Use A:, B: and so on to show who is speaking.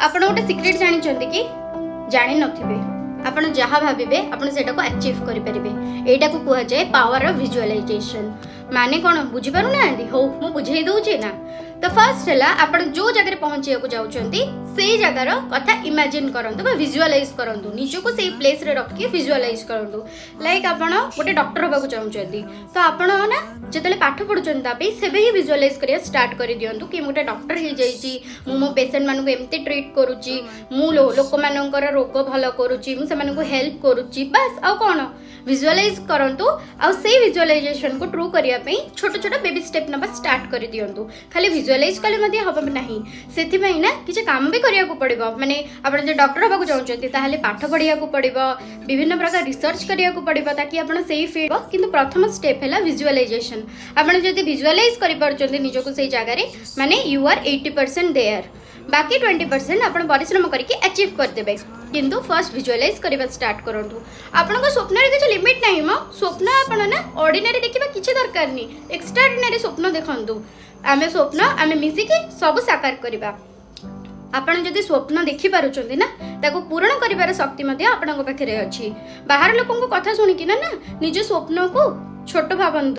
A: आपण गोटे सिक्रेट जानी कि जानी नथिबे आपण जहाँ भाविबे आपण सेटा को अचीव करि परिबे। एटा को कुहा जाय पावर ऑफ विजुअलाइजेशन। माने कोन बुझी पारु ना हो मु बुझेई दउची ना। तो फर्स्ट है आपण जो जगह पहुंचे को जाउचंती से जगार कथा इमेजिन करंतु बा विजुअलाइज करंतु निजो को से प्लेस रे रखी विजुअलाइज करंतु। लाइक आपण गोटे डॉक्टर होबा को चाहउचंती तो आपण ना जतले पाठ पढुचंती तापे सेबे ही विजुअलाइज करिया स्टार्ट करि दियंतु कि मोटे डॉक्टर हे जाईची मु मो पेशेंट मानको एम्ति ट्रीट करूची मु लोक मानकर रोग भलो करूची मु से मानको हेल्प करूची बस आ कोन विजुअलाइज करंतु आ से विजुअलाइजेशन को ट्रू करिया पई छोट छोट बेबी स्टेप नबा स्टार्ट करि दियंतु। खाली विजुअलाइज कले मध्ये हबो नाही सेथि पई ना किछ काम भी करिया को पड़िबो। माने आपण जे डॉक्टर होबा को चाहउचंती ताहाले पाठ पढिया को पड़िबो विभिन्न प्रकार रिसर्च करिया को पड़िबो ताकि आपण सेही फील्ड किंतु प्रथम स्टेप हैला विजुअलाइजेशन। आपण जदी विजुअलाइज करि परचंती निजो को सेही जागा रे माने यू आर 80% देयर बाकी 20% आपण परिश्रम करके अचीव कर देबे। किंतु फर्स्ट विजुअलाइज करबा स्टार्ट करंतु। आपण को स्वप्न रे किछ लिमिट नाही म स्वप्न आपण ना ऑर्डिनरी देखिबा किछ दरकार नी एक्स्ट्राऑर्डिनरी स्वप्न देखंतु। आमे स्वप्न आमे मिसी के सब साकार करबा। आपण जदी स्वप्न देखि पारुचंती ना ताको पूर्ण करिवार शक्ति मध्ये आपणक पाखरे अछि। बाहर लोकन को कथा सुनि कि ना निज स्वप्न को छोट भाबंतु।